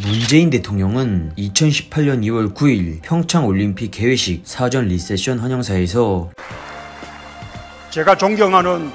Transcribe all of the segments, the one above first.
문재인 대통령은 2018년 2월 9일 평창올림픽 개회식 사전 리셉션 환영사에서 제가 존경하는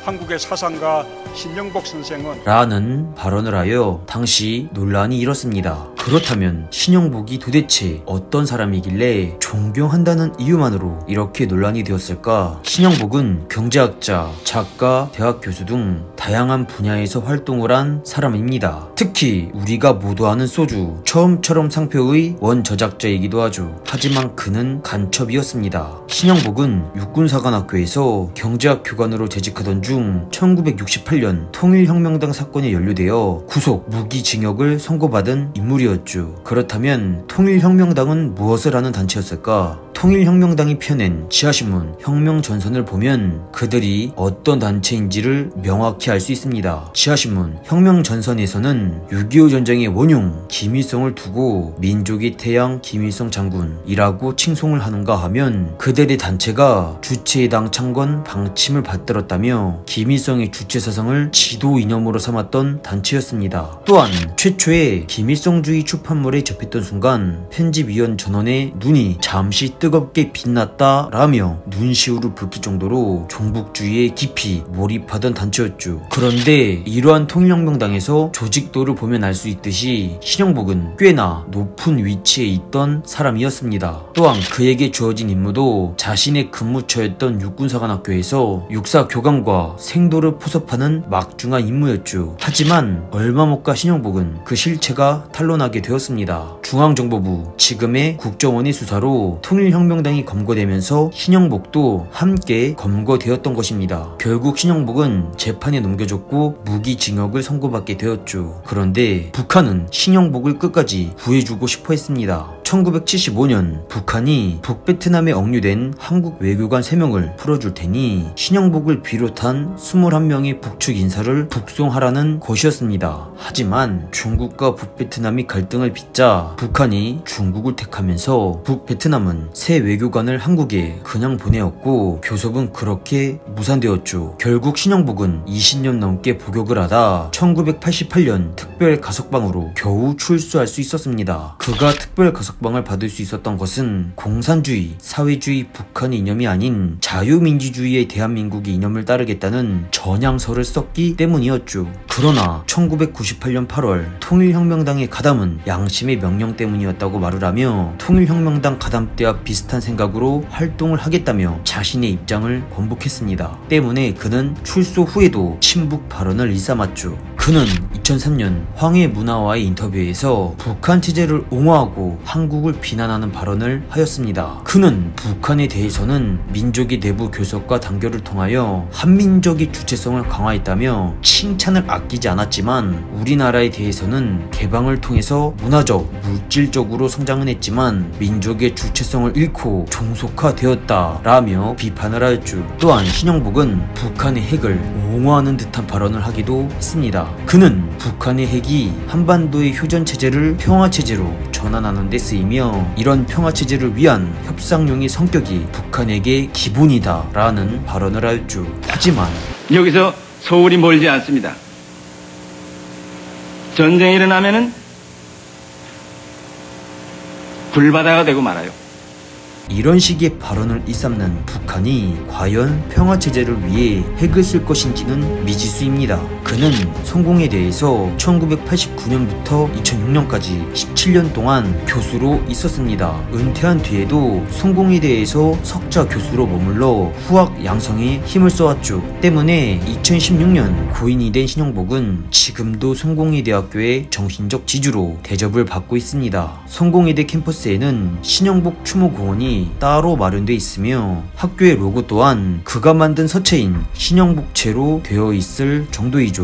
한국의 사상가 신영복 선생은 라는 발언을 하여 당시 논란이 일었습니다. 그렇다면 신영복이 도대체 어떤 사람이길래 존경한다는 이유만으로 이렇게 논란이 되었을까? 신영복은 경제학자, 작가, 대학 교수 등 다양한 분야에서 활동을 한 사람입니다. 특히 우리가 모두 아는 소주 처음처럼 상표의 원저작자이기도 하죠. 하지만 그는 간첩이었습니다. 신영복은 육군사관학교에서 경제학 교관으로 재직하던 중 1968년 통일혁명당 사건에 연루되어 구속, 무기징역을 선고받은 인물이었죠. 그렇다면 통일혁명당은 무엇을 하는 단체였을까? 통일혁명당이 펴낸 지하신문 혁명전선을 보면 그들이 어떤 단체인지를 명확히 알 수 있습니다. 지하신문 혁명전선에서는 6.25 전쟁의 원흉 김일성을 두고 민족의 태양 김일성 장군이라고 칭송을 하는가 하면 그들의 단체가 주체의당 창건 방침을 받들었다며 김일성의 주체사상을 지도 이념으로 삼았던 단체였습니다. 또한 최초의 김일성주의 출판물에 접했던 순간 편집위원 전원의 눈이 잠시 뜨겁게 빛났다 라며 눈시울을 붉힐 정도로 종북주의에 깊이 몰입하던 단체였죠. 그런데 이러한 통일혁명당에서 조직도를 보면 알 수 있듯이 신영복은 꽤나 높은 위치에 있던 사람이었습니다. 또한 그에게 주어진 임무도 자신의 근무처였던 육군사관학교에서 육사 교관과 생도를 포섭하는 막중한 임무였죠. 하지만 얼마 못 가 신영복은 그 실체가 탄로나게 되었습니다. 중앙정보부, 지금의 국정원의 수사로 통일혁명당이 검거되면서 신영복도 함께 검거되었던 것입니다. 결국 신영복은 재판에 넘겨졌고 무기징역을 선고받게 되었죠. 그런데 북한은 신영복을 끝까지 구해주고 싶어 했습니다. 1975년 북한이 북베트남에 억류된 한국 외교관 3명을 풀어줄 테니 신영복을 비롯한 21명의 북측 인사를 북송하라는 것이었습니다. 하지만 중국과 북베트남이 갈등을 빚자 북한이 중국을 택하면서 북베트남은 새 외교관을 한국에 그냥 보내었고 교섭은 그렇게 무산되었죠. 결국 신영복은 20년 넘게 복역을 하다 1988년 특별 가석방으로 겨우 출소할 수 있었습니다. 그가 특별 가석방을 받을 수 있었던 것은 공산주의, 사회주의 북한의 이념이 아닌 자유민주주의의 대한민국의 이념을 따르겠다는 전향서를 썼기 때문이었죠. 그러나 1998년 8월 통일혁명당의 가담은 양심의 명령 때문이었다고 말을 하며 통일혁명당 가담 때와 비슷한 생각으로 활동을 하겠다며 자신의 입장을 번복했습니다. 때문에 그는 출소 후에도 친북 발언을 일삼았죠. 그는 2003년 황해문화와의 인터뷰에서 북한 체제를 옹호하고 한국을 비난하는 발언을 하였습니다. 그는 북한에 대해서는 민족의 내부 교섭과 단결을 통하여 한민족의 주체성을 강화했다며 칭찬을 아끼지 않았지만 우리나라에 대해서는 개방을 통해서 문화적, 물질적으로 성장은 했지만 민족의 주체성을 잃고 종속화되었다 라며 비판을 하였죠. 또한 신영복은 북한의 핵을 옹호하는 듯한 발언을 하기도 했습니다. 그는 북한의 핵이 한반도의 휴전체제를 평화체제로 전환하는 데 쓰이며 이런 평화체제를 위한 협상용의 성격이 북한에게 기본이다 라는 발언을 하였죠. 하지만 여기서 서울이 멀지 않습니다. 전쟁이 일어나면은 불바다가 되고 말아요. 이런 식의 발언을 일삼는 북한이 과연 평화체제를 위해 핵을 쓸 것인지는 미지수입니다. 그는 성공에 대해서 1989년부터 2006년까지 17년 동안 교수로 있었습니다. 은퇴한 뒤에도 성공에 대해서 석좌 교수로 머물러 후학 양성에 힘을 써왔죠. 때문에 2016년 고인이 된 신영복은 지금도 성공회대학교의 정신적 지주로 대접을 받고 있습니다. 성공회대 캠퍼스에는 신영복 추모공원이 따로 마련되어 있으며 학교의 로고 또한 그가 만든 서체인 신영복체로 되어 있을 정도이죠.